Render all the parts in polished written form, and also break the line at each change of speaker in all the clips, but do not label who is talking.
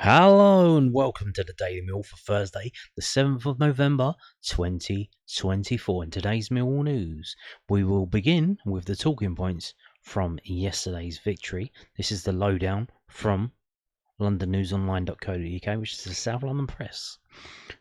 Hello and welcome to the Daily Mill for Thursday, the 7th of November 2024. In today's Millwall news, we will begin with the talking points from yesterday's victory. This is the lowdown from londonnewsonline.co.uk, which is the South London Press.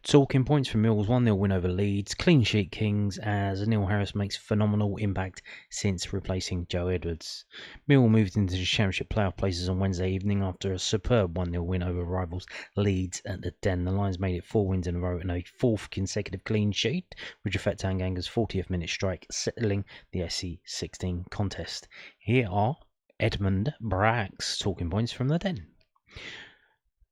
Talking points from Millwall's 1-0 win over Leeds, clean sheet Kings as Neil Harris makes phenomenal impact since replacing Joe Edwards. Millwall moved into the Championship playoff places on Wednesday evening after a superb 1-0 win over rivals Leeds at the Den. The Lions made it 4 wins in a row and a fourth consecutive clean sheet, with Jafet Tanganga's 40th minute strike settling the SC16 contest. Here are Edmund Brack's talking points from the Den.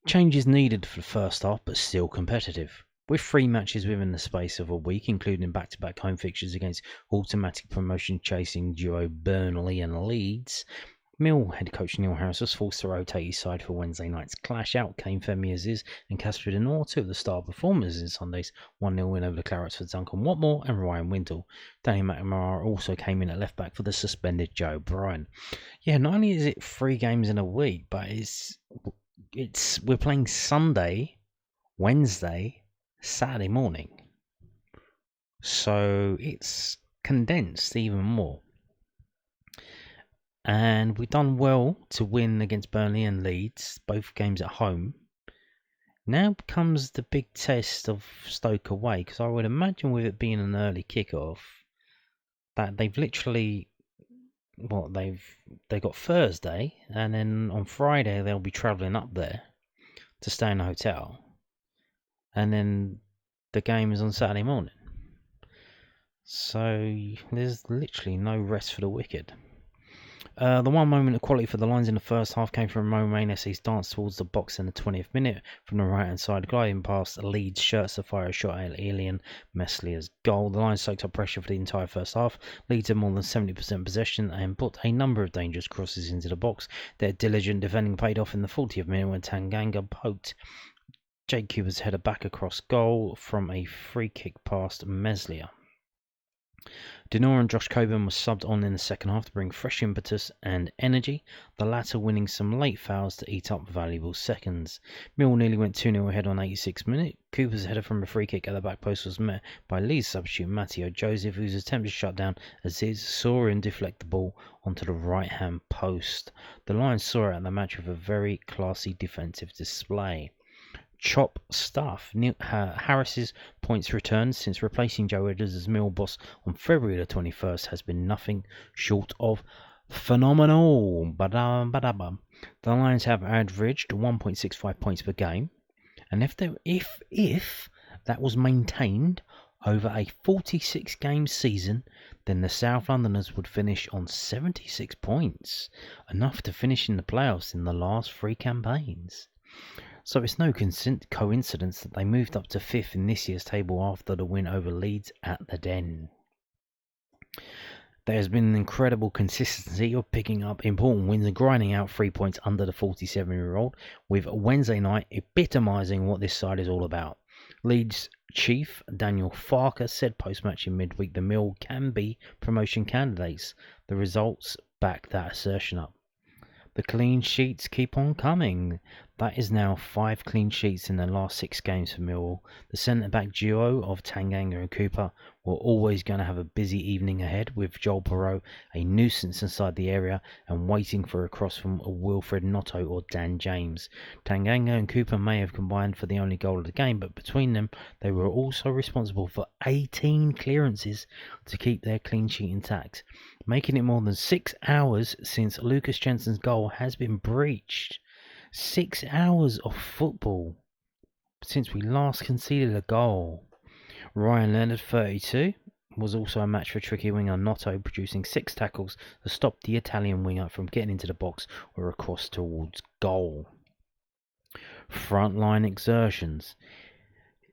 Changes needed for the first half, but still competitive. With 3 matches within the space of a week, including back-to-back home fixtures against automatic promotion-chasing duo Burnley and Leeds, Mill head coach Neil Harris was forced to rotate his side for Wednesday night's clash. Out came Femi Aziz and Casper Denor, 2 of the star performers in Sunday's 1-0 win over the Clarets for Duncan Watmore and Ryan Wintle. Danny McNamara also came in at left-back for the suspended Joe Bryan. Yeah, not only is it 3 games in a week, but we're playing Sunday, Wednesday, Saturday morning. So it's condensed even more. And we've done well to win against Burnley and Leeds, both games at home. Now comes the big test of Stoke away, because I would imagine with it being an early kickoff, that they've literally, they got Thursday, and then on Friday they'll be travelling up there to stay in a hotel, and then the game is on Saturday morning. So there's literally no rest for the wicked. The one moment of quality for the Lions in the first half came from Romain Esse's dance towards the box in the 20th minute from the right-hand side, gliding past Leeds shirts to fire a shot at Elian Meslia's goal. The Lions soaked up pressure for the entire first half. Leeds had more than 70% possession and put a number of dangerous crosses into the box. Their diligent defending paid off in the 40th minute when Tanganga poked Jake Cuba's header back across goal from a free kick past Meslia. Denor and Josh Coburn were subbed on in the second half to bring fresh impetus and energy, the latter winning some late fouls to eat up valuable seconds. Mill nearly went 2-0 ahead on 86th minute. Cooper's header from a free kick at the back post was met by Leeds substitute Matteo Joseph, whose attempt to shut down Aziz saw him deflect the ball onto the right-hand post. The Lions saw out the match with a very classy defensive display. Chop stuff. Harris's points return since replacing Joe Edwards as Mill boss on February the 21st has been nothing short of phenomenal. The Lions have averaged 1.65 points per game, and if that was maintained over a 46-game season, then the South Londoners would finish on 76 points, enough to finish in the playoffs in the last 3 campaigns. So it's no coincidence that they moved up to 5th in this year's table after the win over Leeds at the Den. There has been an incredible consistency of picking up important wins and grinding out 3 points under the 47-year-old, with Wednesday night epitomising what this side is all about. Leeds chief Daniel Farke said post-match in midweek the Mill can be promotion candidates. The results back that assertion up. The clean sheets keep on coming. That is now 5 clean sheets in the last 6 games for Millwall. The centre-back duo of Tanganga and Cooper were always going to have a busy evening ahead, with Joel Perreault a nuisance inside the area and waiting for a cross from Wilfred Notto or Dan James. Tanganga and Cooper may have combined for the only goal of the game, but between them they were also responsible for 18 clearances to keep their clean sheet intact, making it more than 6 hours since Lucas Jensen's goal has been breached. 6 hours of football since we last conceded a goal. Ryan Leonard, 32, was also a match for tricky winger Notto, producing 6 tackles to stop the Italian winger from getting into the box or across towards goal. Frontline exertions.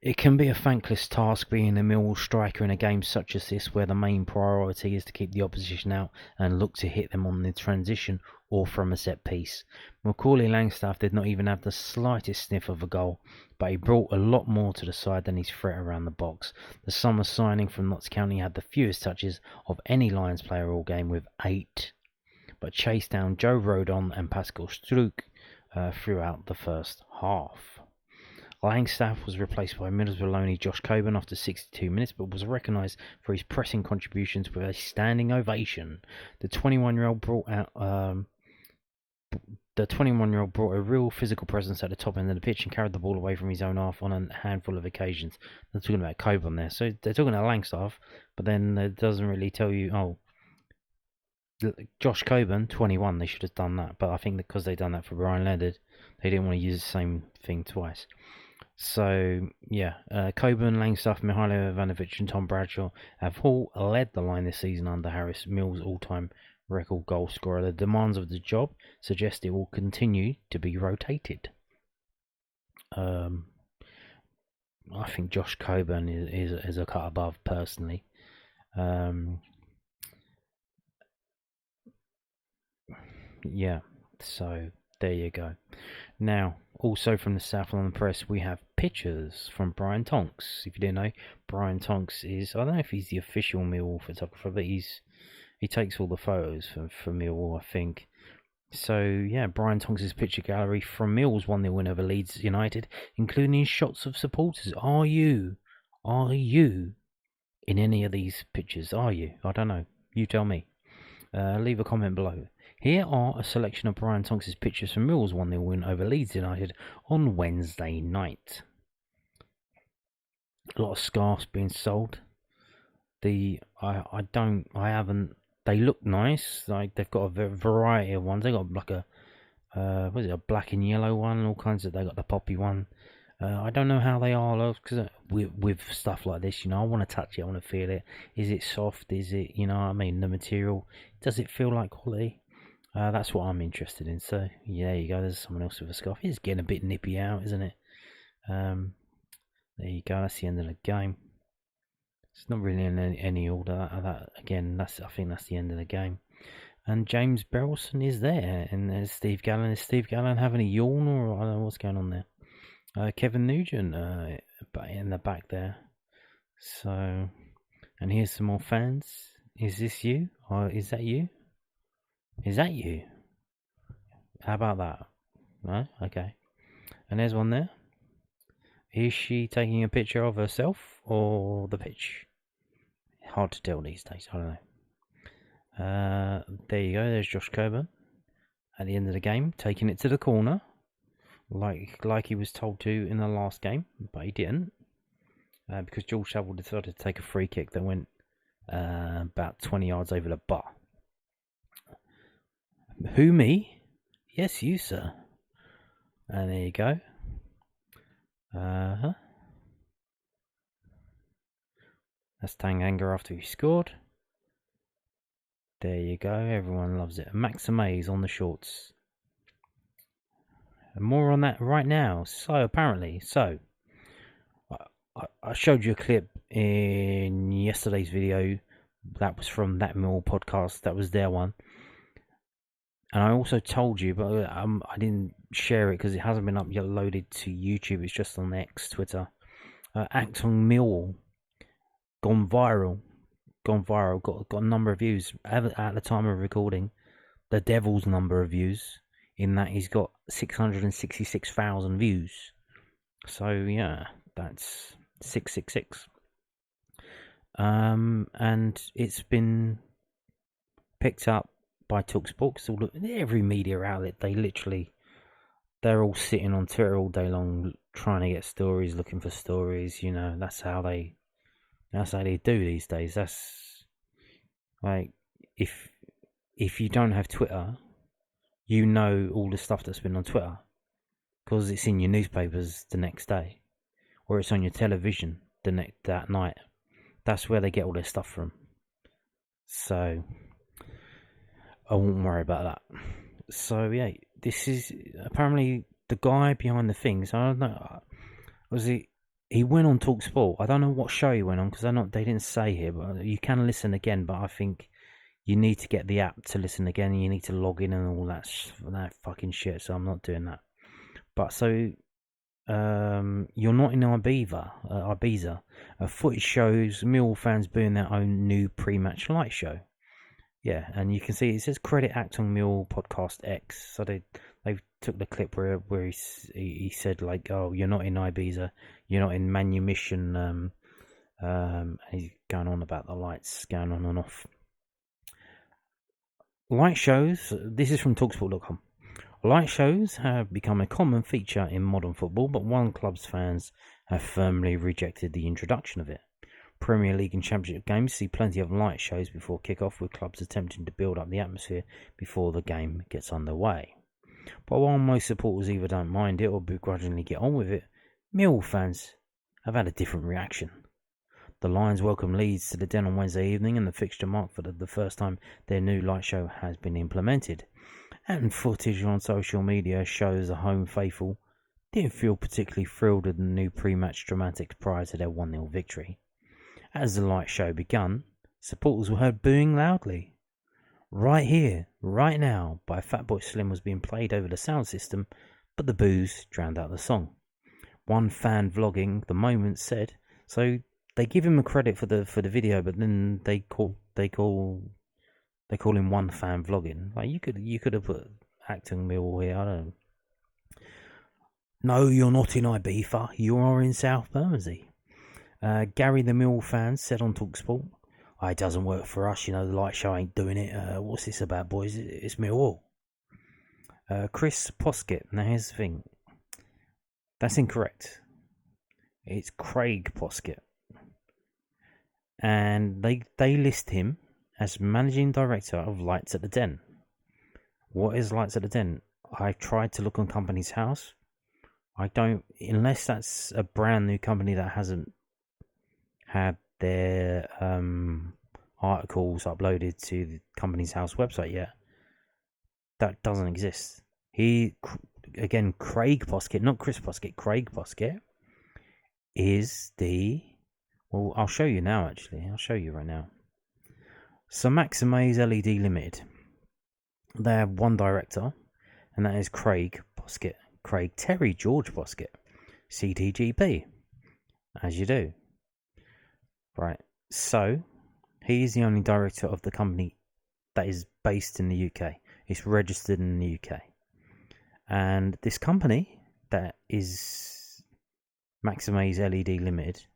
It can be a thankless task being a Millwall striker in a game such as this, where the main priority is to keep the opposition out and look to hit them on the transition or from a set piece. Macaulay Langstaff did not even have the slightest sniff of a goal, but he brought a lot more to the side than his threat around the box. The summer signing from Notts County had the fewest touches of any Lions player all game with 8, but chased down Joe Rodon and Pascal Struijk throughout the first half. Langstaff was replaced by Middlesbrough loanee Josh Coburn after 62 minutes, but was recognised for his pressing contributions with a standing ovation. The 21-year-old brought a real physical presence at the top end of the pitch and carried the ball away from his own half on a handful of occasions. They're talking about Coburn there, so they're talking about Langstaff, but then it doesn't really tell you. Josh Coburn, 21. They should have done that, but I think because they done that for Brian Leonard, they didn't want to use the same thing twice. So, yeah, Coburn, Langstaff, Mihailo Ivanovic and Tom Bradshaw have all led the line this season under Harris Mills' all-time record goal scorer. The demands of the job suggest it will continue to be rotated. I think Josh Coburn is a cut above, personally. Yeah, so there you go. Now, also from the South London Press, we have pictures from Brian Tonks. If you didn't know, Brian Tonks is, I don't know if he's the official Millwall photographer, but he takes all the photos for Millwall, I think. So, yeah, Brian Tonks' picture gallery from Mills 1-0 win over Leeds United, including shots of supporters. Are you in any of these pictures? Are you? I don't know. You tell me. Leave a comment below. Here are a selection of Brian Tonks' pictures from Millwall's 1-0 win over Leeds United on Wednesday night. A lot of scarves being sold. They look nice. Like, they've got a variety of ones. They got like a black and yellow one, all kinds of. They got the poppy one. I don't know how they are, because with stuff like this, I want to touch it, I want to feel it. Is it soft? Is it, the material? Does it feel like quality? That's what I'm interested in. So, yeah, there you go. There's someone else with a scarf. It's getting a bit nippy out, isn't it? There you go. That's the end of the game. It's not really in any order. That again, I think that's the end of the game. And James Berylson is there, and there's Steve Gallen. Is Steve Gallen having a yawn, or I don't know what's going on there? Kevin Nugent in the back there. So, and here's some more fans. Is this you? Or is that you? Is that you? How about that? No? Okay. And there's one there. Is she taking a picture of herself or the pitch? Hard to tell these days. I don't know. There you go. There's Josh Coburn at the end of the game, taking it to the corner, like he was told to in the last game, but he didn't, because George Saville decided to take a free kick that went about 20 yards over the bar. Who, me? Yes, you, sir. And there you go. That's Tanganga after he scored. There you go. Everyone loves it. Maximase on the shorts. And more on that right now. So, apparently, I showed you a clip in yesterday's video. That was from That Mill podcast. That was their one. And I also told you, but I didn't share it because it hasn't been uploaded to YouTube. It's just on X, Twitter. Acton Millwall gone viral. Got a number of views at the time of recording. The devil's number of views. In that he's got 666,000 views. So yeah, that's 666. And it's been picked up by Talksport. So every media outlet, they're all sitting on Twitter all day long trying to get stories, looking for stories. That's how they do these days. That's like, if you don't have Twitter, all the stuff that's been on Twitter because it's in your newspapers the next day, or it's on your television that night. That's where they get all their stuff from. So I won't worry about that. So yeah, this is apparently the guy behind the things. I don't know. He went on Talksport. I don't know what show he went on because they didn't say here, but you can listen again. But I think you need to get the app to listen again. You need to log in and all that fucking shit. So I'm not doing that. But so you're not in Ibiza. Footage shows Millwall fans booing their own new pre-match light show. Yeah, and you can see it says credit Acton Millwall podcast X. So they took the clip where he said like, "Oh, you're not in Ibiza, you're not in manumission." He's going on about the lights going on and off. Light shows. This is from Talksport.com. Light shows have become a common feature in modern football, but one club's fans have firmly rejected the introduction of it. Premier League and Championship games see plenty of light shows before kick-off, with clubs attempting to build up the atmosphere before the game gets underway. But while most supporters either don't mind it or begrudgingly get on with it, Millwall fans have had a different reaction. The Lions welcome Leeds to the Den on Wednesday evening, and the fixture marked for the first time their new light show has been implemented. And footage on social media shows the home faithful didn't feel particularly thrilled with the new pre-match dramatics prior to their 1-0 victory. As the light show began, supporters were heard booing loudly. Right Here, Right Now by Fatboy Slim was being played over the sound system, but the boos drowned out the song. One fan vlogging the moment said, so they give him a credit for the video, but then they call him one fan vlogging. Like you could have put acting Millwall here. I don't know. No, you're not in Ibiza. You are in South Bermondsey. Gary the Millwall fan said on Talksport, "It doesn't work for us. You know, the light show ain't doing it. What's this about, boys? It's Millwall." Chris Poskett. Now here's the thing. That's incorrect. It's Craig Poskett. And they list him as managing director of Lights at the Den. What is Lights at the Den? I tried to look on Company's House. I don't, unless that's a brand new company that hasn't had their articles uploaded to the Company's House website yet. That doesn't exist. Craig Poskett, not Chris Poskett, Craig Poskett is well, I'll show you now, actually. I'll show you right now. So Maximize LED Limited. They have one director, and that is Craig Poskett. Craig Terry George Poskett. CTGP. As you do. Right. So, he is the only director of the company that is based in the UK. It's registered in the UK. And this company, that is Maximize LED Limited,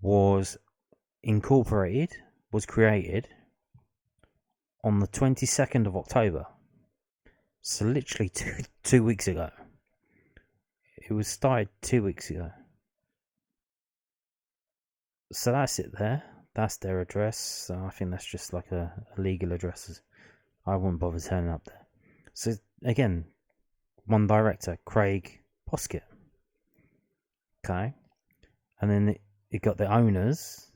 was created on the 22nd of October. So literally two weeks ago. It was started 2 weeks ago. So that's it there. That's their address. So I think that's just like a legal address. I wouldn't bother turning up there. So again, one director, Craig Poskett. Okay. And then it got the owners,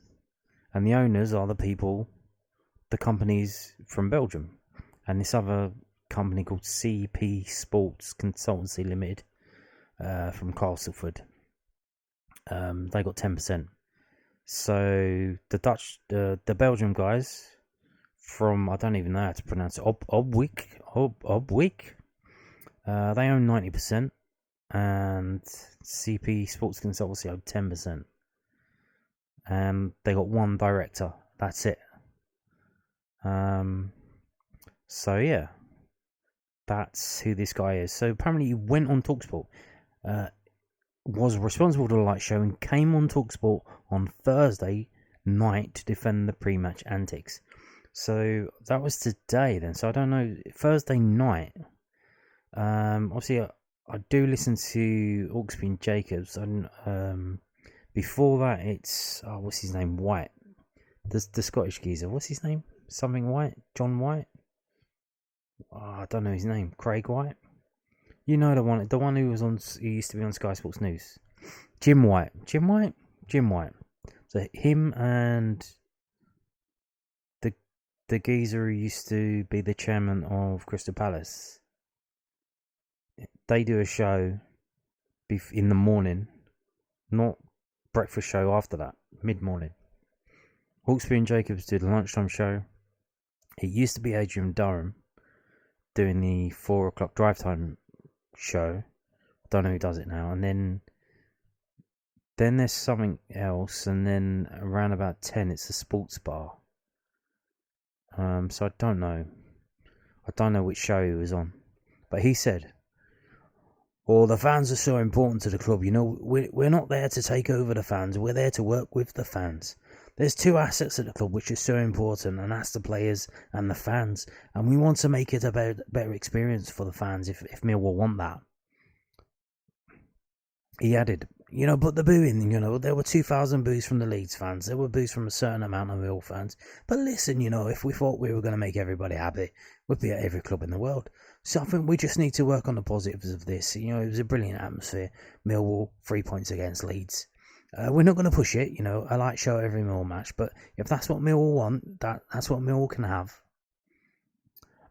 and the owners are the companies from Belgium, and this other company called CP Sports Consultancy Limited from Castleford. They got 10%. So the Belgium guys from, I don't even know how to pronounce it, Obwik, they own 90%, and CP Sports Consultancy own 10%. And they got one director. That's it. So yeah, that's who this guy is. So apparently he went on Talksport, was responsible for the light show, and came on Talksport on Thursday night to defend the pre-match antics. So that was today then. So I don't know, Thursday night. Obviously I do listen to Hawksby and Jacobs, and before that, it's what's his name? White, the Scottish geezer. What's his name? Something White, John White. I don't know his name. Craig White. You know the one who was on. He used to be on Sky Sports News. Jim White. So him and the geezer who used to be the chairman of Crystal Palace. They do a show in the morning, not breakfast show after that, mid-morning. Hawksby and Jacobs do the lunchtime show. It used to be Adrian Durham doing the 4 o'clock drive time show. I don't know who does it now. And then there's something else, and then around about 10 it's the sports bar. So I don't know which show he was on. But he said, "Well, the fans are so important to the club. You know, we're not there to take over the fans. We're there to work with the fans. There's two assets at the club which are so important, and that's the players and the fans. And we want to make it a better experience for the fans if Millwall want that." He added, but the booing, there were 2,000 boos from the Leeds fans. There were boos from a certain amount of Mill fans. But listen, if we thought we were going to make everybody happy, we'd be at every club in the world. So I think we just need to work on the positives of this. It was a brilliant atmosphere. Millwall, 3 points against Leeds. We're not going to push it, I like show every Mill match. But if that's what Millwall want, that's what Millwall can have.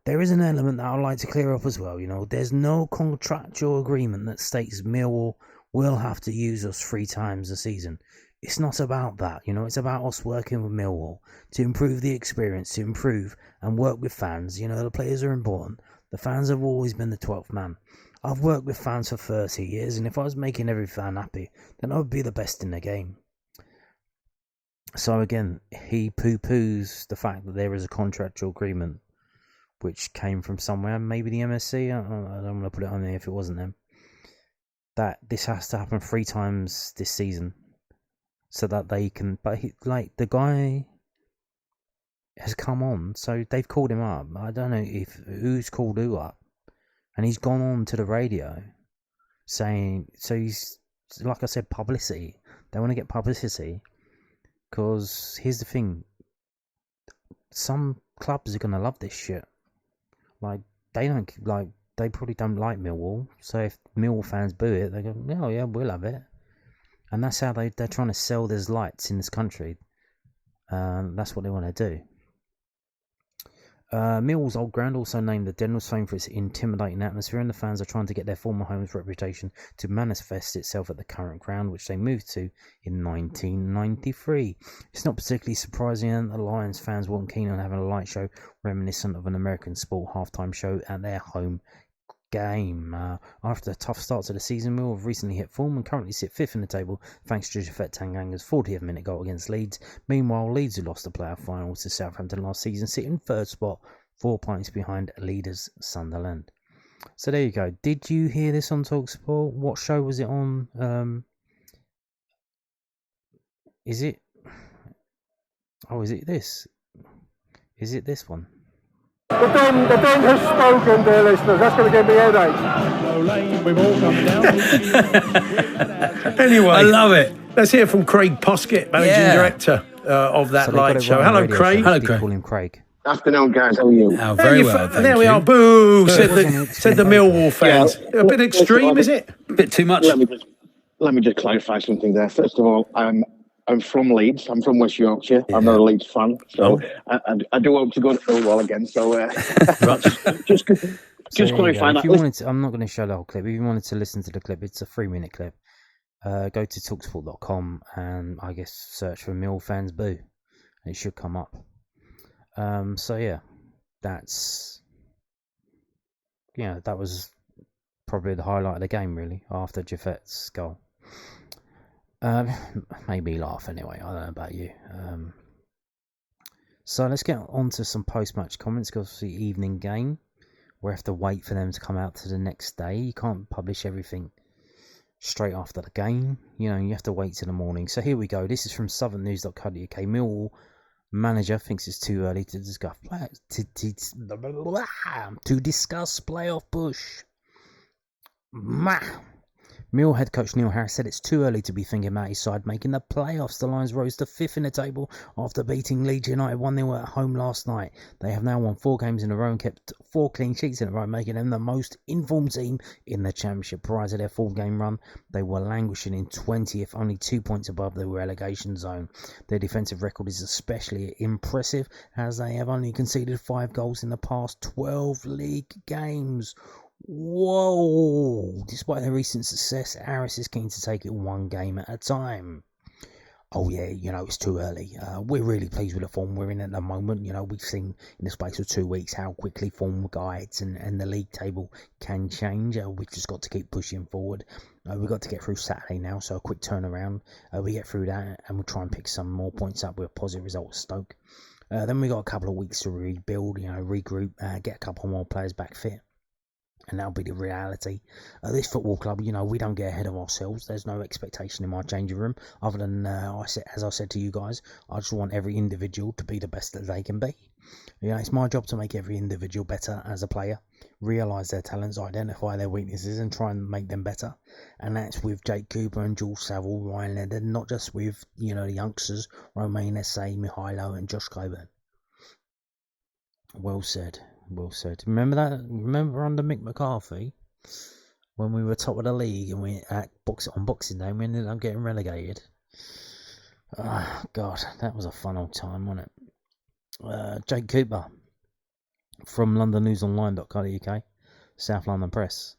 There is an element that I'd like to clear up as well. There's no contractual agreement that states Millwall will have to use us 3 times a season. It's not about that, it's about us working with Millwall to improve the experience, to improve and work with fans. The players are important. The fans have always been the 12th man. I've worked with fans for 30 years, and if I was making every fan happy, then I would be the best in the game. So again, he poo-poos the fact that there is a contractual agreement which came from somewhere, maybe the MSC, I don't want to put it on there if it wasn't them, that this has to happen 3 times this season so that they can, but the guy has come on, so they've called him up. I don't know who's called who up, and he's gone on to the radio saying, so he's, like I said, publicity. They want to get publicity because here's the thing, some clubs are going to love this shit. They probably don't like Millwall, so if Millwall fans boo it, they go, "Oh yeah, we'll have it." And that's how they're trying to sell there's lights in this country. That's what they want to do. Millwall's old ground, also named the Den, was famed for its intimidating atmosphere, and the fans are trying to get their former home's reputation to manifest itself at the current ground, which they moved to in 1993. It's not particularly surprising that the Lions fans weren't keen on having a light show reminiscent of an American sport halftime show at their home game. After a tough start to the season, Millwall have recently hit form and currently sit 5th in the table thanks to Japhet Tanganga's 40th minute goal against Leeds. Meanwhile, Leeds, who lost the playoff final to Southampton last season, sit in 3rd spot, 4 points behind leaders Sunderland. So there you go. Did you hear this on Talksport? What show was it on? Is it this? Is it this one?
The Den has spoken, dear listeners. That's going to give me a headache. Anyway, I love it. Let's hear from Craig Poskett, Managing Director of that light show. Hello, Craig.
Hello, Craig. Call him Craig.
Afternoon, guys. How are you?
Oh, very well, thank you. We are. Boo! Said the Millwall fans. Yeah. A bit extreme, is it? A bit too much.
Let me just clarify something there. First of all, I'm from Leeds. I'm from West Yorkshire. I'm not a Leeds fan, so I do hope to go to Millwall again. So just clarify that.
If you wanted to, I'm not going to show the whole clip. If you wanted to listen to the clip, it's a 3-minute clip. Go to Talksport.com and I guess search for Mill fans boo. It should come up. So yeah, that was probably the highlight of the game, really, after Japhet's goal. Made me laugh anyway. I don't know about you. So let's get on to some post-match comments, because the evening game, we have to wait for them to come out to the next day. You can't publish everything straight after the game. You have to wait till the morning. So here we go. This is from southernnews.co.uk. Millwall manager thinks it's too early to discuss playoff push. Mill head coach Neil Harris said it's too early to be thinking about his side making the playoffs. The Lions rose to 5th in the table after beating Leeds United 1-0 at home last night. They have now won 4 games in a row and kept 4 clean sheets in a row, making them the most informed team in the Championship. Prior to their 4-game run, they were languishing in 20th, only 2 points above the relegation zone. Their defensive record is especially impressive, as they have only conceded 5 goals in the past 12 league games. Whoa! Despite their recent success, Harris is keen to take it 1 game at a time. Oh yeah, it's too early. We're really pleased with the form we're in at the moment. We've seen in the space of 2 weeks how quickly form guides and the league table can change. We've just got to keep pushing forward. We've got to get through Saturday now, so a quick turnaround. We get through that and we'll try and pick some more points up with a positive result at Stoke. Then we got a couple of weeks to rebuild, regroup, get a couple more players back fit. And that'll be the reality. This football club, you know, we don't get ahead of ourselves. There's no expectation in my changing room other than, as I said to you guys, I just want every individual to be the best that they can be. You know, it's my job to make every individual better as a player, realise their talents, identify their weaknesses and try and make them better. And that's with Jake Cooper and Jules Saville, Ryan Leonard, not just with, you know, the youngsters, Romain Esse, Mihailo and Josh Coburn. Well said. Well said. Remember that? Remember under Mick McCarthy when we were top of the league and we on Boxing Day we ended up getting relegated? Oh, God, that was a fun old time, wasn't it? Jake Cooper from LondonNewsOnline.co.uk, South London Press.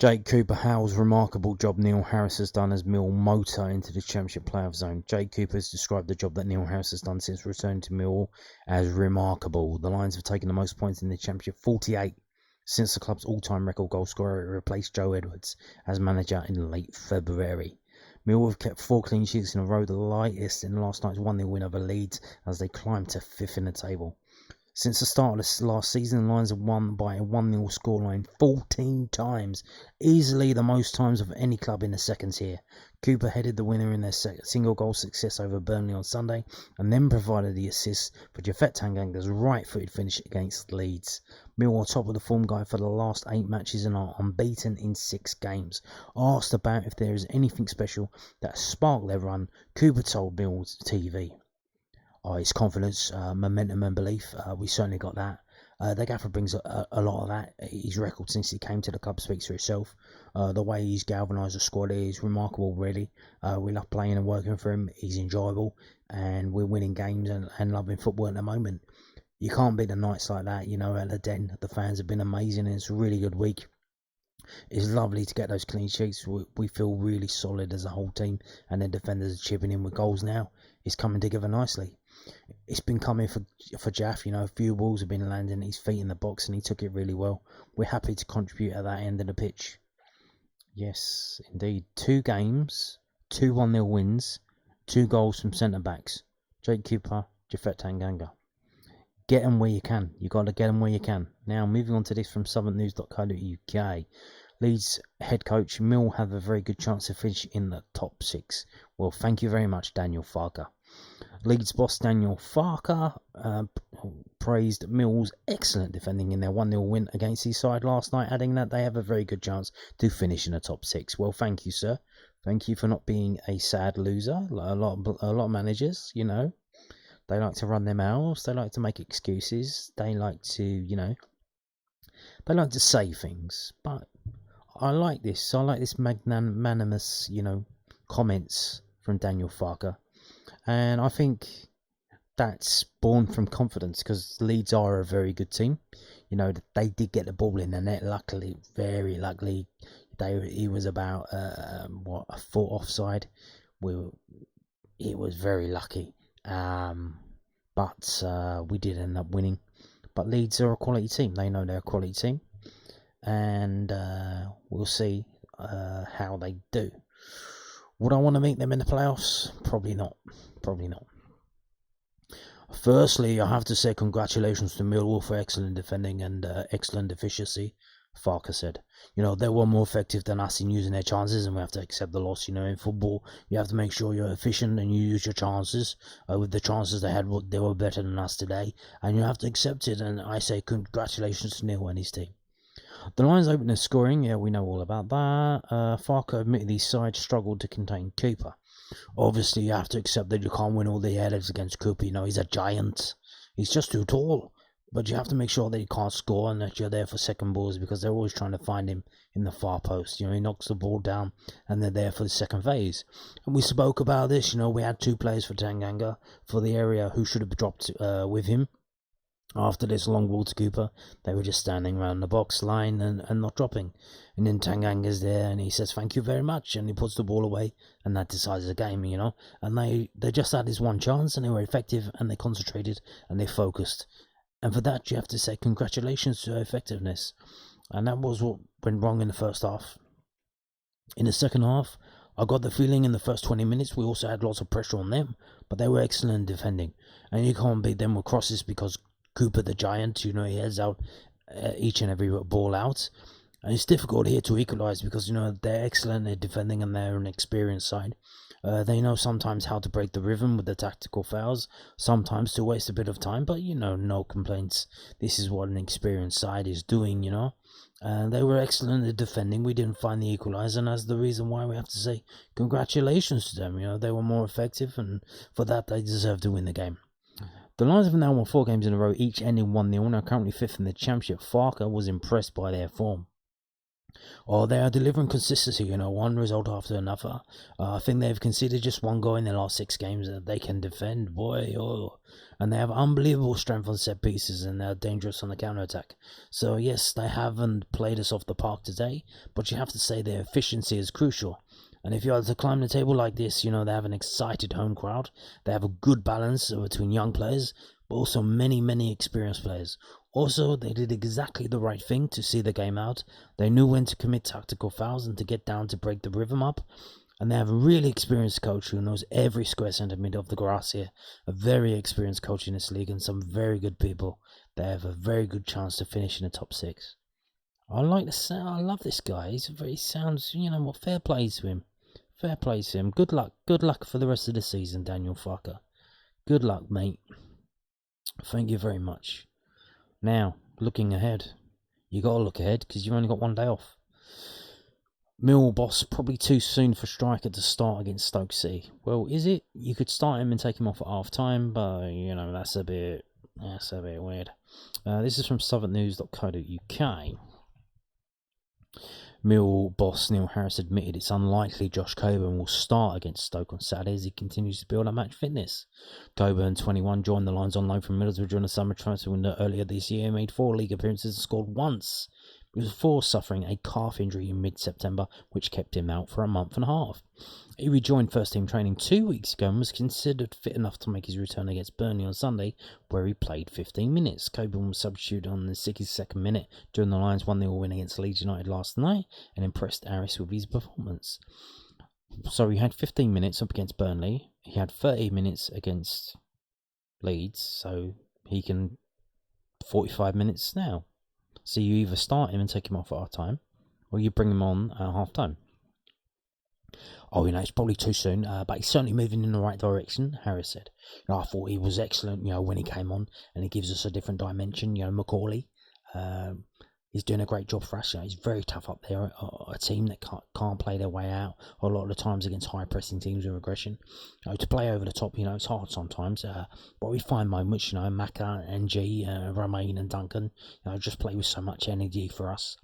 Jake Cooper hails remarkable job Neil Harris has done as Mill motor into the Championship playoff zone. Jake Cooper has described the job that Neil Harris has done since returning to Mill as remarkable. The Lions have taken the most points in the Championship, 48, since the club's all-time record goal scorer replaced Joe Edwards as manager in late February. Mill have kept 4 clean sheets in a row, the lightest in last night's 1-0 win over Leeds as they climb to 5th in the table. Since the start of the last season, the Lions have won by a 1-0 scoreline 14 times, easily the most times of any club in the second tier. Cooper headed the winner in their single goal success over Burnley on Sunday and then provided the assist for Japhet Tanganga's right-footed finish against Leeds. Mill are top of the form guide for the last 8 matches and are unbeaten in 6 games. Asked about if there is anything special that sparked their run, Cooper told Mill's TV. His confidence, momentum and belief, we certainly got that. The gaffer brings a lot of that. His record since he came to the club speaks for itself. The way he's galvanised the squad is remarkable, really. We love playing and working for him. He's enjoyable and we're winning games and loving football at the moment. You can't beat the nights like that, you know, at the Den. The fans have been amazing and it's a really good week. It's lovely to get those clean sheets. We feel really solid as a whole team and the defenders are chipping in with goals now. It's coming together nicely. It's been coming for Jaff, you know, a few balls have been landing at his feet in the box and he took it really well. We're happy to contribute at that end of the pitch. Yes, indeed. 2 games, 2 1-0 wins, 2 goals from centre-backs. Jake Cooper, Japhet Tanganga. Get them where you can. You got to get them where you can. Now, moving on to this from southernnews.co.uk. Leeds head coach Mill have a very good chance to finish in the top 6. Well, thank you very much, Daniel Farke. Leeds boss Daniel Farke praised Mill's excellent defending in their 1-0 win against his side last night, adding that they have a very good chance to finish in the top 6. Well, thank you, sir. Thank you for not being a sad loser. A lot of managers, you know, they like to run their mouths. They like to make excuses. They like to, you know, they like to say things. But I like this. I like this magnanimous, you know, comments from Daniel Farke. And I think that's born from confidence because Leeds are a very good team. You know, they did get the ball in the net, luckily, very luckily. He was about, a foot offside. It was very lucky. But we did end up winning. But Leeds are a quality team. They know they're a quality team. And we'll see how they do. Would I want to meet them in the playoffs? Probably not. Probably not. Firstly, I have to say congratulations to Millwall for excellent defending and excellent efficiency, Farke said. You know, they were more effective than us in using their chances and we have to accept the loss. You know, in football, you have to make sure you're efficient and you use your chances. With the chances they had, they were better than us today. And you have to accept it. And I say congratulations to Neil and his team. The Lions opened their scoring, yeah, we know all about that. Farke admitted his side struggled to contain Cooper. Obviously, you have to accept that you can't win all the headers against Cooper. You know, he's a giant. He's just too tall. But you have to make sure that he can't score and that you're there for second balls because they're always trying to find him in the far post. You know, he knocks the ball down and they're there for the second phase. And we spoke about this. You know, we had 2 players for Tanganga for the area who should have dropped with him. After this long ball to Cooper, they were just standing around the box line and not dropping. And then Tanganga's there and he says, thank you very much. And he puts the ball away and that decides the game, you know. And they just had this one chance and they were effective and they concentrated and they focused. And for that, you have to say congratulations to their effectiveness. And that was what went wrong in the first half. In the second half, I got the feeling in the first 20 minutes, we also had lots of pressure on them. But they were excellent defending. And you can't beat them with crosses because Cooper the giant, you know, he heads out each and every ball out. And it's difficult here to equalise because, they're excellent at defending and they're an experienced side. They know sometimes how to break the rhythm with the tactical fouls, sometimes to waste a bit of time, but, no complaints. This is what an experienced side is doing, And they were excellent at defending. We didn't find the equaliser, and that's the reason why we have to say congratulations to them. They were more effective, and for that, they deserve to win the game. The Lions have now won 4 games in a row, each ending 1-0, and are currently 5th in the Championship. Farke was impressed by their form. They are delivering consistency, one result after another. I think they've conceded just 1 goal in their last 6 games that they can defend, and they have unbelievable strength on set pieces, and they're dangerous on the counter-attack. So yes, they haven't played us off the park today, but you have to say their efficiency is crucial. And if you are to climb the table like this, they have an excited home crowd. They have a good balance between young players, but also many, many experienced players. Also, they did exactly the right thing to see the game out. They knew when to commit tactical fouls and to get down to break the rhythm up. And they have a really experienced coach who knows every square centimetre of the grass here. A very experienced coach in this league and some very good people. They have a very good chance to finish in the top 6. I like the sound. I love this guy. He sounds, fair play to him. Fair play to him. Good luck. Good luck for the rest of the season, Daniel Farke. Good luck, mate. Thank you very much. Now, looking ahead. You got to look ahead because you've only got 1 day off. Millwall boss, probably too soon for striker to start against Stoke City. Well, is it? You could start him and take him off at half time, but that's a bit weird. This is from southernnews.co.uk. Millwall boss Neil Harris admitted it's unlikely Josh Coburn will start against Stoke on Saturday as he continues to build up match fitness. Coburn, 21, joined the Lions on loan from Middlesbrough during the summer transfer window earlier this year. He made 4 league appearances and scored once. Before suffering a calf injury in mid-September, which kept him out for a month and a half. He rejoined first-team training 2 weeks ago and was considered fit enough to make his return against Burnley on Sunday, where he played 15 minutes. Coburn was substituted on the 62nd minute during the Lions' 1-0 win against Leeds United last night and impressed Harris with his performance. So he had 15 minutes up against Burnley. He had 30 minutes against Leeds, so he can 45 minutes now. So you either start him and take him off at half time, or you bring him on at half time. It's probably too soon, but he's certainly moving in the right direction, Harris said. I thought he was excellent, when he came on, and he gives us a different dimension. Macaulay, he's doing a great job for us. He's very tough up there. A team that can't play their way out a lot of the times against high pressing teams with aggression. To play over the top, it's hard sometimes. But we find moments, Maka, NG, Romain and Duncan, just play with so much energy for us.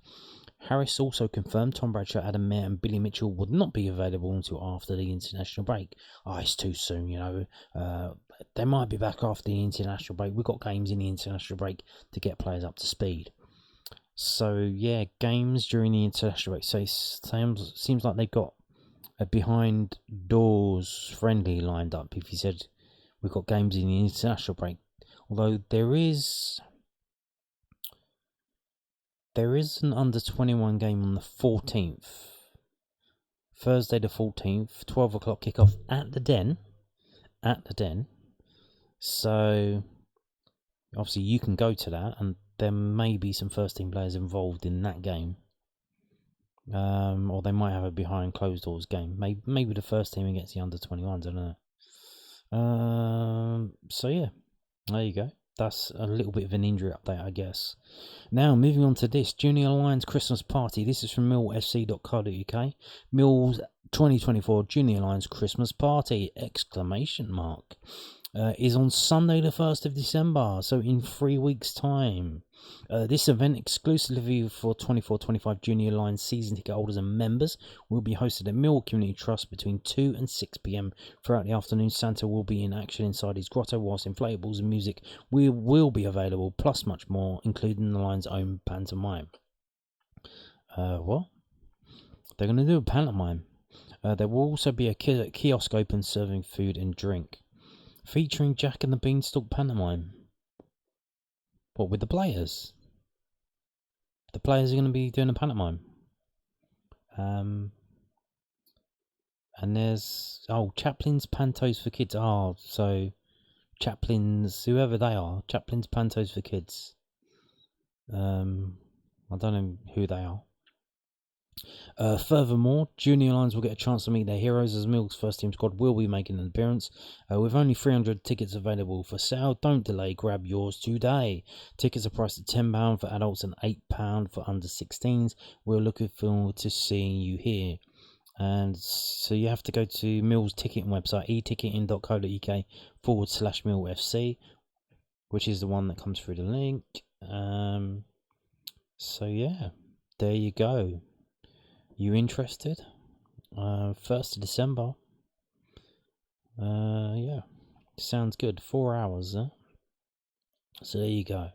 Harris also confirmed Tom Bradshaw, Adam Mayer and Billy Mitchell would not be available until after the international break. It's too soon, they might be back after the international break. We've got games in the international break to get players up to speed. So, yeah, games during the international break. So it seems like they've got a behind doors friendly lined up. If you said we've got games in the international break. Although there is an under-21 game on the 14th. Thursday the 14th, 12 o'clock kickoff at the Den. So, obviously you can go to that and there may be some first-team players involved in that game. Or they might have a behind closed doors game. Maybe the first team against the under-21s, I don't know. So yeah, there you go. That's a little bit of an injury update, I guess. Now, moving on to this. Junior Lions Christmas Party. This is from millfc.co.uk. Mill's 2024 Junior Lions Christmas Party! Is on Sunday the 1st of December, so in 3 weeks' time. This event, exclusively for 24-25 Junior Lions season ticket holders and members, will be hosted at Millwall Community Trust between 2 and 6 p.m. Throughout the afternoon, Santa will be in action inside his grotto, whilst inflatables and music will be available, plus much more, including the Lions' own pantomime. What? They're going to do a pantomime. There will also be a kiosk open serving food and drink. Featuring Jack and the Beanstalk pantomime. What, with the players? The players are going to be doing a pantomime. And there's... Chaplin's Pantos for Kids. So Chaplin's, whoever they are. Chaplin's Pantos for Kids. I don't know who they are. Furthermore, junior lines will get a chance to meet their heroes as Mill's first team squad will be making an appearance. With only 300 tickets available for sale, don't delay, grab yours today. Tickets are priced at £10 for adults and £8 for under 16s. We're looking forward to seeing you here. And so you have to go to Mill's ticketing website, eticketing.co.uk/MillFC, which is the one that comes through the link. So yeah, there you go. You interested? 1st of December. Yeah, sounds good. 4 hours, huh? So there you go.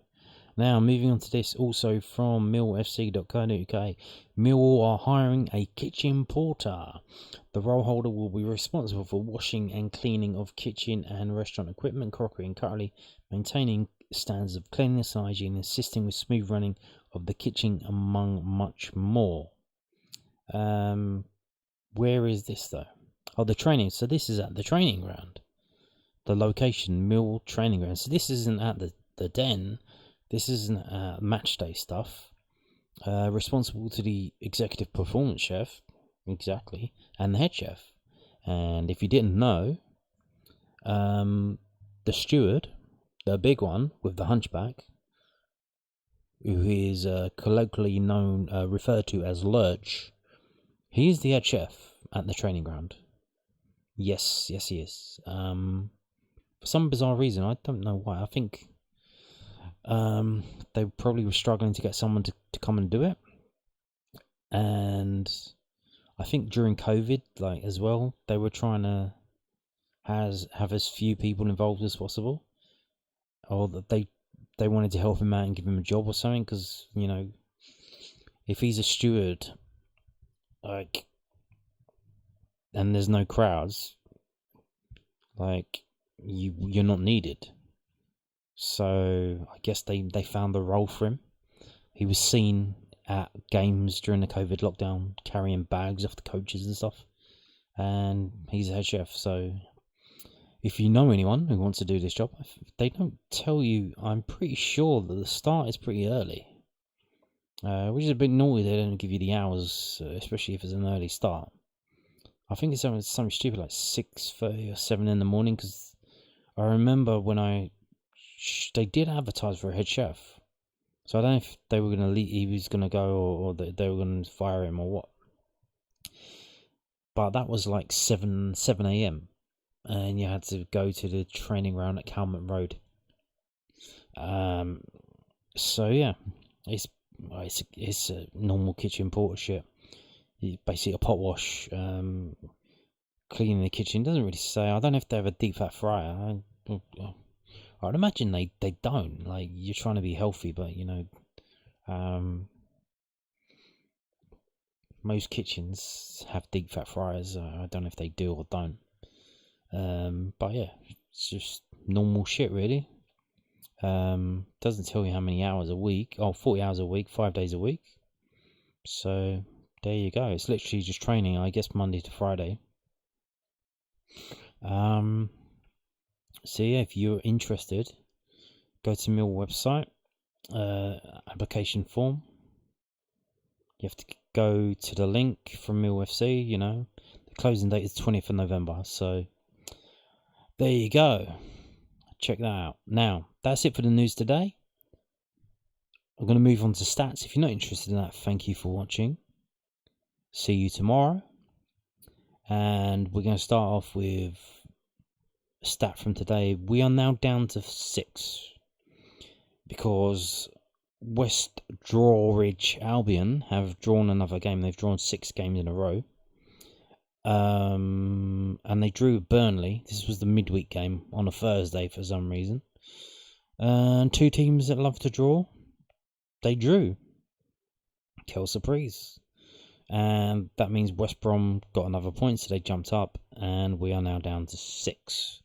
Now, moving on to this, also from millfc.co.uk. Millwall are hiring a kitchen porter. The role holder will be responsible for washing and cleaning of kitchen and restaurant equipment, crockery and cutlery, maintaining standards of cleanliness and hygiene, assisting with smooth running of the kitchen, among much more. Where is this though? Oh, the training. So this is at the training ground. The location, Mill Training Ground. So this isn't at the den. This isn't match day stuff. Responsible to the executive performance chef, exactly, and the head chef. And if you didn't know, the steward, the big one with the hunchback, who is colloquially known, referred to as Lurch, he is the head chef at the training ground. Yes, he is. For some bizarre reason, I don't know why. I think they probably were struggling to get someone to come and do it. And I think during COVID, as well, they were trying to have as few people involved as possible. Or that they wanted to help him out and give him a job or something. Because, if he's a steward, and there's no crowds, you're not needed. So I guess they found the role for him. He was seen at games during the COVID lockdown carrying bags off the coaches and stuff, and he's a head chef. So if you know anyone who wants to do this job, they don't tell you. I'm pretty sure that the start is pretty early, which is a bit naughty. They don't give you the hours, especially if it's an early start. I think it's something stupid like 6:30 or 7 in the morning, because I remember when they did advertise for a head chef. So I don't know if they were going to leave, he was going to go, or they were going to fire him or what. But that was like 7 a.m. and you had to go to the training ground at Calmont Road. So yeah, it's a normal kitchen porter shit. Basically a pot wash, cleaning the kitchen. Doesn't really say. I don't know if they have a deep fat fryer. I'd imagine they don't. You're trying to be healthy, but most kitchens have deep fat fryers. I don't know if they do or don't. But yeah, it's just normal shit really. Doesn't tell you how many hours a week. 40 hours a week, 5 days a week. So there you go. It's literally just training, I guess, Monday to Friday. So yeah, if you're interested, go to Mill website, application form. You have to go to the link from Mill FC. The closing date is 20th of November. So there you go. Check that out. Now, that's it for the news today. I'm going to move on to stats. If you're not interested in that, thank you for watching. See you tomorrow. And we're going to start off with a stat from today. We are now down to 6. Because West Drawridge Albion have drawn another game. They've drawn 6 games in a row. And they drew Burnley. This was the midweek game on a Thursday for some reason. And 2 teams that love to draw, they drew. Quelle surprise. And that means West Brom got another point, so they jumped up, and we are now down to 6.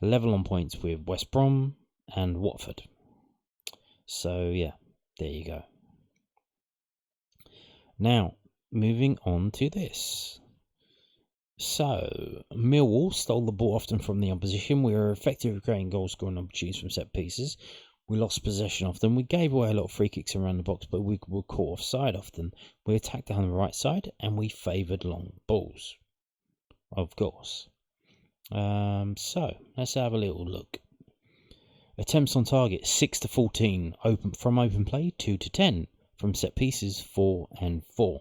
Level on points with West Brom and Watford. So yeah, there you go. Now, moving on to this. So, Millwall stole the ball often from the opposition. We were effective at creating goal scoring opportunities from set pieces. We lost possession often. We gave away a lot of free kicks around the box, but we were caught offside often. We attacked down the right side, and we favoured long balls, of course. So let's have a little look. Attempts on target 6 to 14, open play 2 to 10, from set pieces 4 and 4.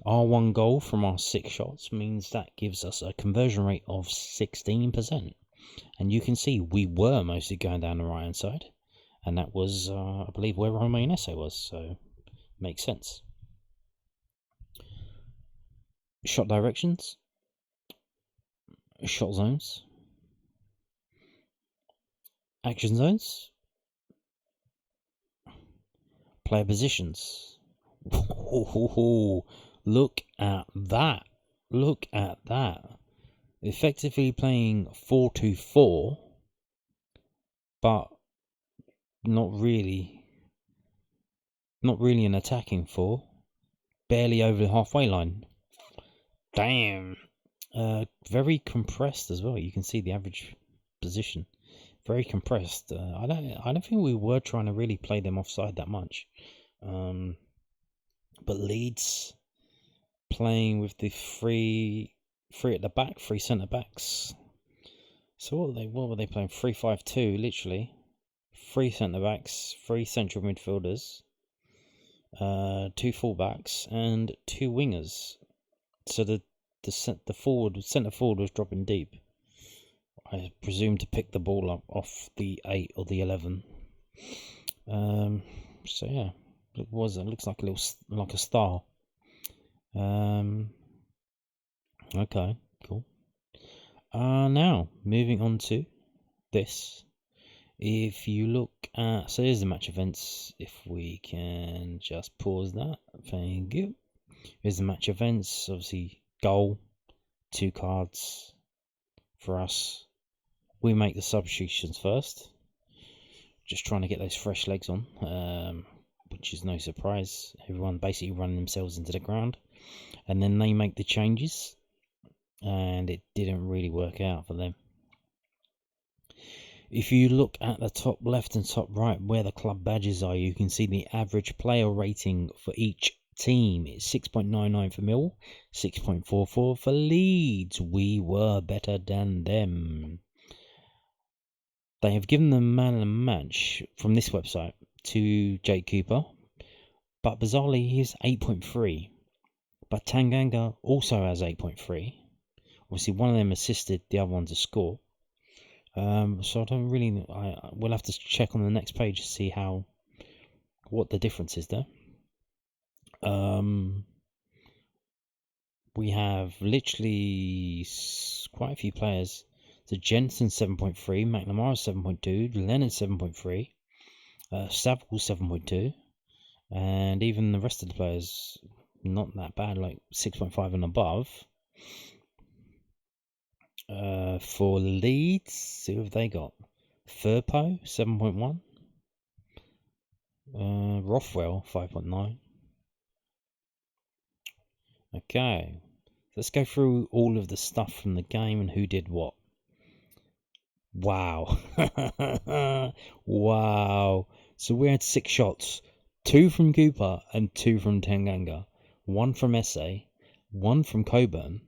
Our 1 goal from our 6 shots means that gives us a conversion rate of 16%. And you can see we were mostly going down the right hand side, and that was, I believe, where Romain Esse was, so makes sense. Shot directions, shot zones, action zones, player positions. Look at that. Look at that. Effectively playing 4-2-4, but not really an attacking 4. Barely over the halfway line. Damn. Very compressed as well. You can see the average position. Very compressed. I don't think we were trying to really play them offside that much. But Leeds playing with the three at the back, 3 centre backs. So what were they playing? 3-5-2, literally. 3 centre backs, 3 central midfielders, 2 full backs, and 2 wingers. So the centre forward was dropping deep. I presume to pick the ball up off the 8 or the 11. So yeah, it looks like a star. Okay, cool. Now moving on to this. If you look at, so here's the match events. If we can just pause that, thank you. Here's the match events. Obviously, goal, 2 cards for us. We make the substitutions first. Just trying to get those fresh legs on, which is no surprise. Everyone basically running themselves into the ground. And then they make the changes. And it didn't really work out for them. If you look at the top left and top right where the club badges are, you can see the average player rating for each team. It's 6.99 for Millwall, 6.44 for Leeds. We were better than them. They have given the man of the match from this website to Jake Cooper, but bizarrely he is 8.3. But Tanganga also has 8.3. Obviously one of them assisted the other one to score. So I don't really know. We'll have to check on the next page to see what the difference is there. We have literally quite a few players. So Jensen 7.3, McNamara 7.2, Leonard 7.3, Saville 7.2, and even the rest of the players not that bad, like 6.5 and above. For Leeds, who have they got? Firpo 7.1, Rothwell 5.9. Okay, let's go through all of the stuff from the game and who did what. Wow. Wow. So we had 6 shots, 2 from Cooper and 2 from Tanganga, 1 from Esse, 1 from Coburn,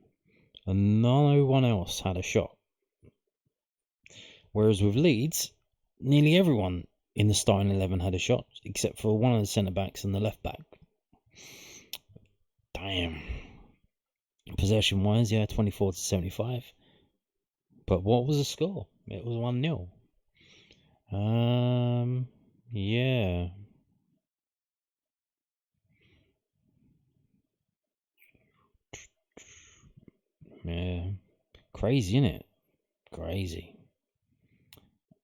and no one else had a shot. Whereas with Leeds, nearly everyone in the starting 11 had a shot, except for one of the centre-backs and the left-back. Damn. Possession-wise, yeah, 24 to 75. But what was the score? It was 1-0. Yeah. Yeah. Crazy, innit? Crazy.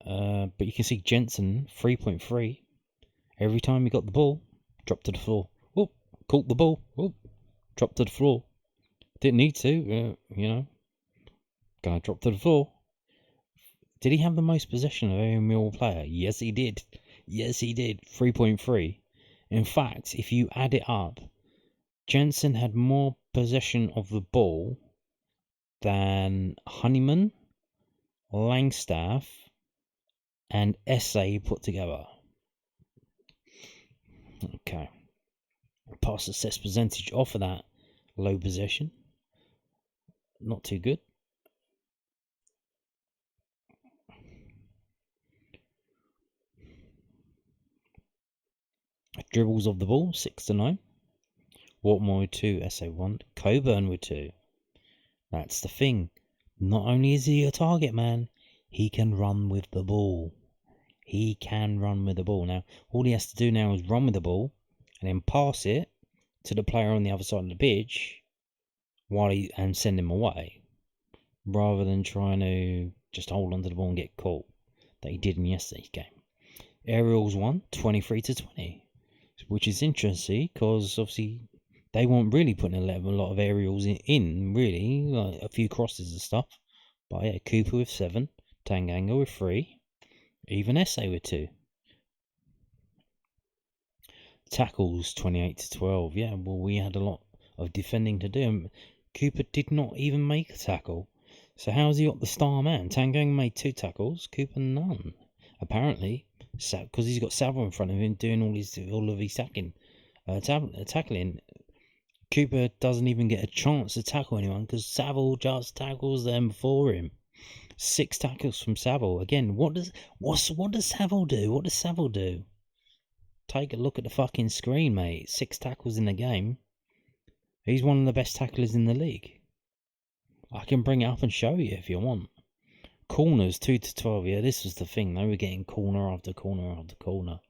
But you can see Jensen, 3.3. Every time he got the ball, dropped to the floor. Oh, caught the ball. Oh, dropped to the floor. Didn't need to, Gonna drop to the floor. Did he have the most possession of any Millwall player? Yes, he did. Yes, he did. 3.3. In fact, if you add it up, Jensen had more possession of the ball than Honeyman, Langstaff, and Esse put together. Okay. Pass success percentage off of that low possession. Not too good. Dribbles of the ball, 6-9. Watmore with 2, SA1. Coburn with 2. That's the thing. Not only is he a target man, he can run with the ball. He can run with the ball. Now, all he has to do now is run with the ball and then pass it to the player on the other side of the pitch and send him away, rather than trying to just hold onto the ball and get caught, that he did in yesterday's game. Aerials won 23-20, which is interesting because obviously they weren't really putting a lot of aerials in really, like a few crosses and stuff. But yeah, Cooper with 7, Tanganga with 3, even SA with 2. Tackles 28-12. Yeah, well, we had a lot of defending to do. Cooper did not even make a tackle. So how's he got the star man? Tanganga made 2 tackles, Cooper none. Apparently, because he's got Savile in front of him doing all of his tackling. Cooper doesn't even get a chance to tackle anyone because Savile just tackles them for him. 6 tackles from Savile. Again, what does Savile do? What does Savile do? Take a look at the fucking screen, mate. 6 tackles in the game. He's one of the best tacklers in the league. I can bring it up and show you if you want. Corners 2-12. Yeah, this was the thing. They were getting corner after corner after corner.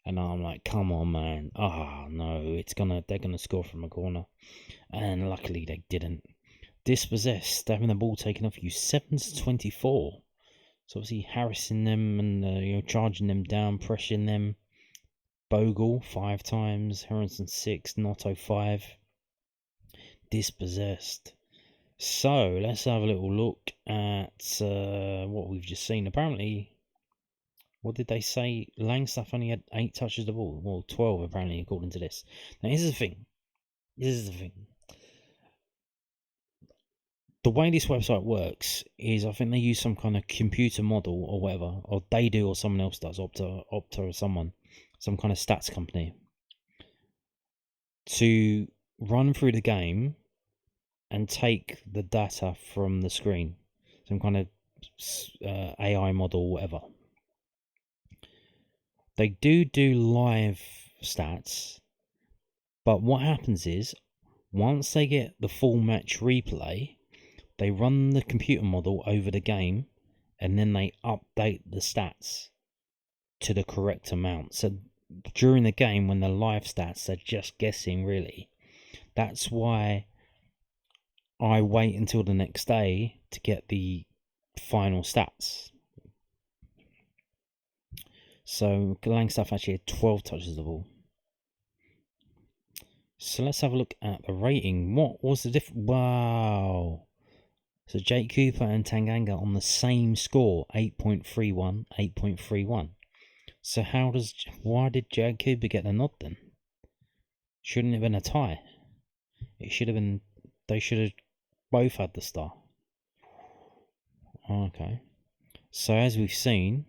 And I'm like, come on, man. No, they're gonna score from a corner. And luckily they didn't. Dispossessed, having the ball taken off you 7-24. So obviously harassing them and charging them down, pressuring them. Bogle 5 times, Harrison 6, Notto 5. Dispossessed. So let's have a little look at what we've just seen. Apparently, what did they say? Langstaff only had 8 touches of the ball. Well, 12 apparently, according to this. Now, here's the thing. The way this website works is I think they use some kind of computer model or whatever, or they do, or someone else does, Opta or someone, some kind of stats company, to run through the game and take the data from the screen. Some kind of AI model or whatever. They do live stats, but what happens is, once they get the full match replay, they run the computer model over the game, and then they update the stats to the correct amount. So during the game, when the live stats are just guessing, really. That's why I wait until the next day to get the final stats. So Langstaff actually had 12 touches of the ball. So let's have a look at the rating. What was the difference? Wow. So Jake Cooper and Tanganga on the same score, 8.31, 8.31. So why did Jake Cooper get the nod then? Shouldn't it have been a tie? They should have both had the star. Okay. So as we've seen,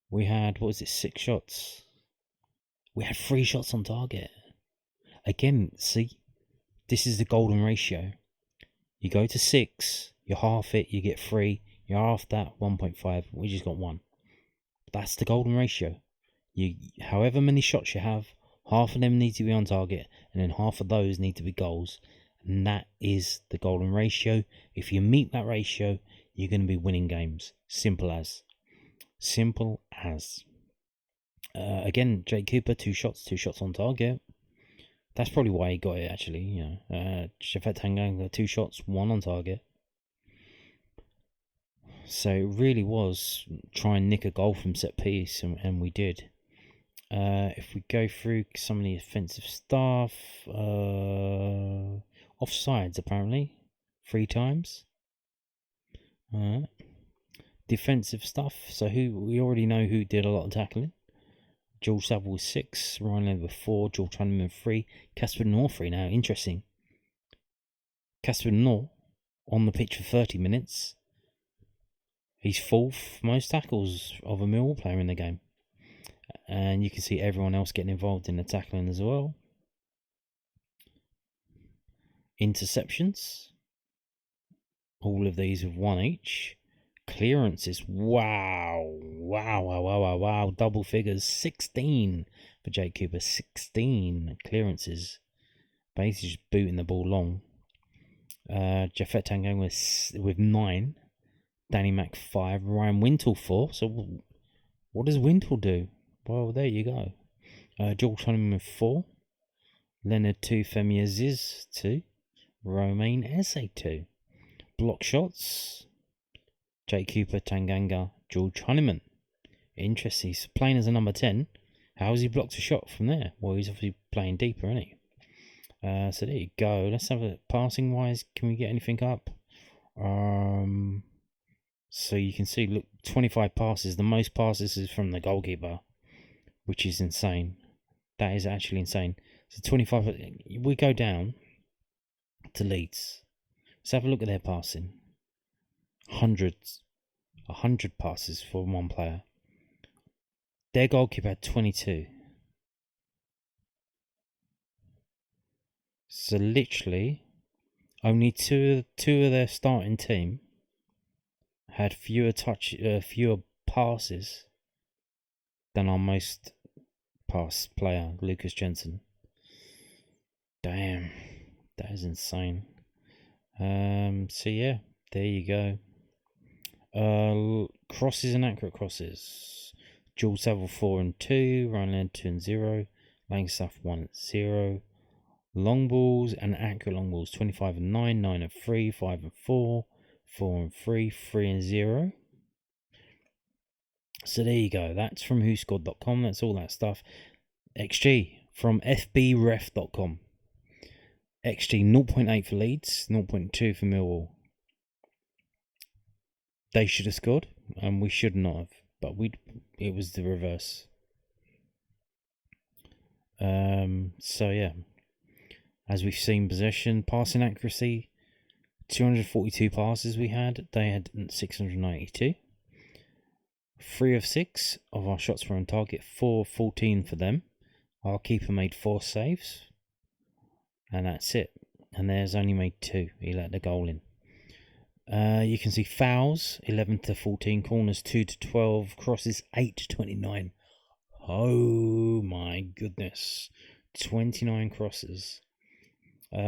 we had, 6 shots? We had 3 shots on target. Again, see, this is the golden ratio. You go to 6, you half it, you get 3. You half that, 1.5. We just got 1. That's the golden ratio. However many shots you have, half of them need to be on target, and then half of those need to be goals. And that is the golden ratio. If you meet that ratio, you're going to be winning games. Simple as. Again, Jake Cooper, 2 shots on target. That's probably why he got it, actually. Shafet Tanganga, 2 shots, 1 on target. So it really was try and nick a goal from set piece, and we did. If we go through some of the offensive stuff, offsides apparently 3 times. Defensive stuff. So we already know who did a lot of tackling. George Savile with 6, Ryan Leonard with 4, George Hanneman with 3, Casper North 3. Now, interesting. Casper North on the pitch for 30 minutes. He's 4th most tackles of a Millwall player in the game. And you can see everyone else getting involved in the tackling as well. Interceptions. All of these with 1 each. Clearances. Wow. Double figures. 16 for Jake Cooper. 16 clearances. Basically just booting the ball long. Jafet Tangang with 9. Danny Mac 5. Ryan Wintle 4. So what does Wintle do? Well, there you go. George Honeyman with 4. Leonard 2. Femi Aziz 2. Romain Esse 2. Block shots. Jake Cooper, Tanganga, George Honeyman. Interesting. He's playing as a number 10. How has he blocked a shot from there? Well, he's obviously playing deeper, isn't he? So there you go. Let's have a passing wise. Can we get anything up? So you can see, look, 25 passes. The most passes is from the goalkeeper, which is insane. That is actually insane. So 25. We go down to Leeds. Let's have a look at their passing. 100 passes for one player. Their goalkeeper had 22. So literally, only two of their starting team had fewer passes than our most pass player, Lucas Jensen. Damn, that is insane. So yeah, there you go. Crosses and accurate crosses. Jules Saville 4 and 2, Ryan Leonard 2 and 0, Langstaff 1 and 0. Long balls and accurate long balls 25 and 9, 9 and 3, 5 and 4, 4 and 3, 3 and 0. So there you go. That's from whoscored.com. That's all that stuff. XG from fbref.com. XG 0.8 for Leeds, 0.2 for Millwall. They should have scored, and we should not have, but it was the reverse. So yeah, as we've seen, possession, passing accuracy, 242 passes we had. They had 692. 3 of 6 of our shots were on target. 4 of 14 for them. Our keeper made 4 saves, and that's it. And there's only made 2. He let the goal in. You can see fouls 11 to 14, corners 2 to 12, crosses 8 to 29. Oh my goodness, 29 crosses.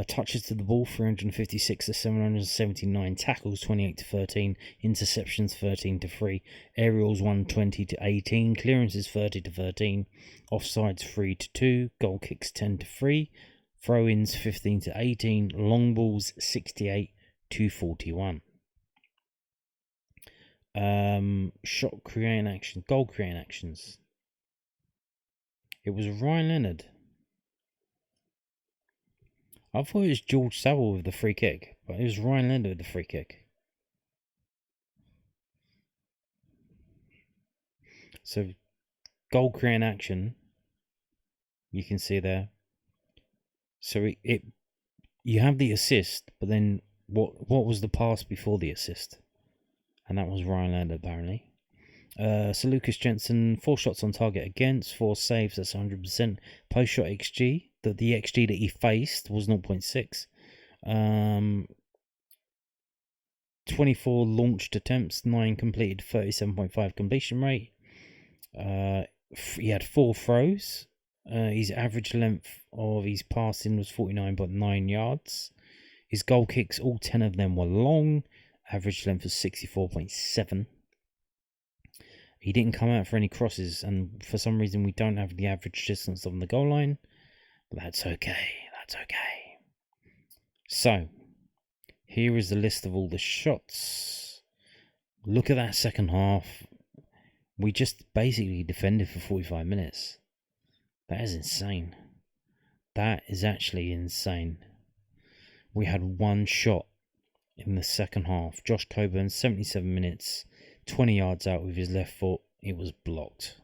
Touches to the ball 356 to 779, tackles 28 to 13, interceptions 13 to 3, aerials 120 to 18, clearances 30 to 13, offsides 3 to 2, goal kicks 10 to 3, throw-ins 15 to 18, long balls 68 to 41. Shot creating action, goal creating actions. It was Ryan Leonard. I thought it was George Saville with the free kick, but it was Ryan Leonard with the free kick. So, goal creating action, you can see there. So you have the assist, but then what was the pass before the assist? And that was Ryan Leonard apparently. So Lucas Jensen, 4 shots on target against, 4 saves, that's 100%. Post shot XG, the XG that he faced was 0.6. 24 launched attempts, 9 completed, 37.5 completion rate. He had 4 throws. His average length of his passing was 49.9 yards. His goal kicks, all 10 of them were long. Average length was 64.7. He didn't come out for any crosses, and for some reason we don't have the average distance on the goal line. But that's okay. That's okay. So, here is the list of all the shots. Look at that second half. We just basically defended for 45 minutes. That is insane. That is actually insane. We had 1 shot in the second half. Josh Coburn, 77 minutes, 20 yards out with his left foot. It was blocked.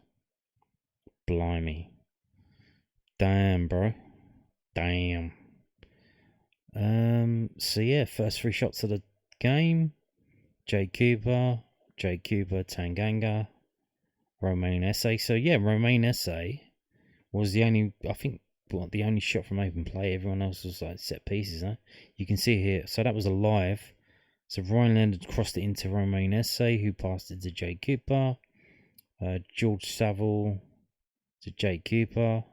Blimey. Damn, bro. Damn. So yeah, first 3 shots of the game. Jake Cooper, Tanganga, Romain Esse. So yeah, Romain Esse was the only, I think, the only shot from open play. Everyone else was like set pieces. Huh? You can see here. So that was alive. So Ryan Leonard crossed it into Romain Esse, who passed it to Jay Cooper. George Saville to Jay Cooper.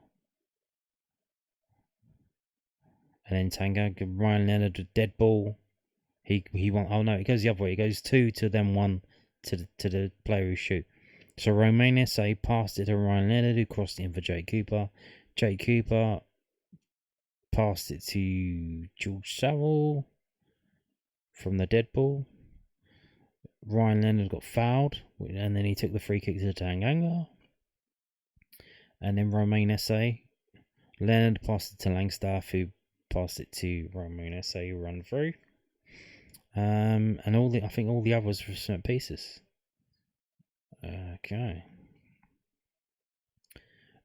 And then Tanganga, Ryan Leonard with dead ball. He won. Oh no, it goes the other way. It goes 2 to then 1 to the player who shoot. So Romain Esse passed it to Ryan Leonard, who crossed it in for Jay Cooper. Jay Cooper passed it to George Saville from the dead ball. Ryan Leonard got fouled, and then he took the free kick to Tanganga. And then Romain Esse, Leonard passed it to Langstaff, who passed it to Romain Esse, who run through. And I think all the others were set pieces. Okay.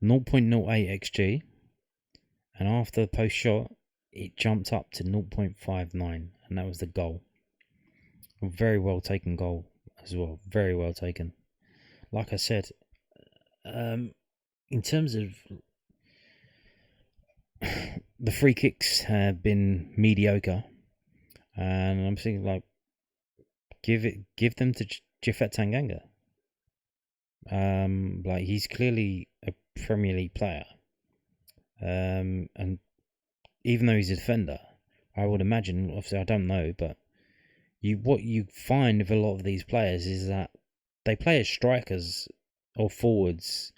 0.08 XG, and after the post shot, it jumped up to 0.59, and that was the goal. A very well taken goal as well. Very well taken. Like I said, in terms of the free kicks have been mediocre, and I'm thinking like give them to Japhet Tanganga. Like he's clearly a Premier League player, and even though he's a defender, I would imagine. Obviously, I don't know, but what you find with a lot of these players is that they play as strikers or forwards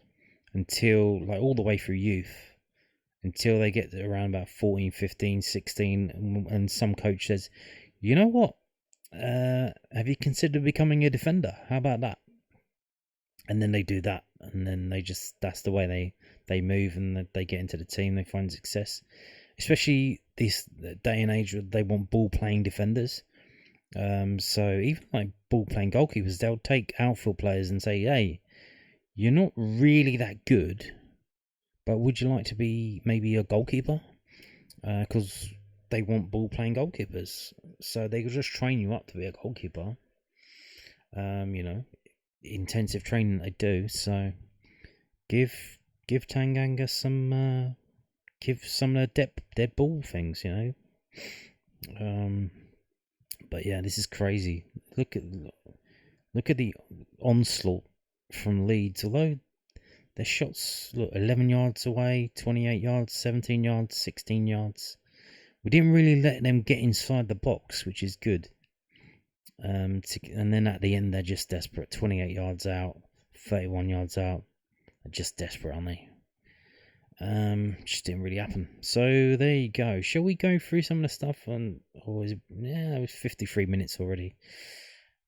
until like all the way through youth, until they get to around about 14, 15, 16, and some coach says, you know what, have you considered becoming a defender? How about that? And then they do that, and then that's the way they move, and they get into the team, they find success. Especially this day and age where they want ball-playing defenders. So even like ball-playing goalkeepers, they'll take outfield players and say, hey, you're not really that good, but would you like to be maybe a goalkeeper? Because they want ball-playing goalkeepers. So they just train you up to be a goalkeeper. Intensive training they do. So give Tanganga some give some of the dead ball things, But yeah, this is crazy. Look at the onslaught from Leeds. Although their shots look 11 yards away, 28 yards, 17 yards, 16 yards. We didn't really let them get inside the box, which is good. And then at the end, they're just desperate. 28 yards out, 31 yards out. They're just desperate, aren't they? Just didn't really happen. So there you go. Shall we go through some of the stuff? It was 53 minutes already.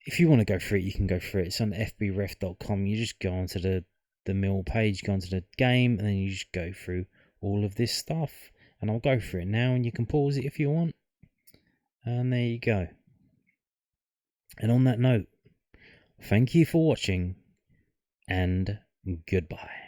If you want to go through it, you can go through it. It's on fbref.com. You just go onto the Mill page, go onto the game, and then you just go through all of this stuff. And I'll go through it now, and you can pause it if you want. And there you go. And on that note, thank you for watching, and goodbye.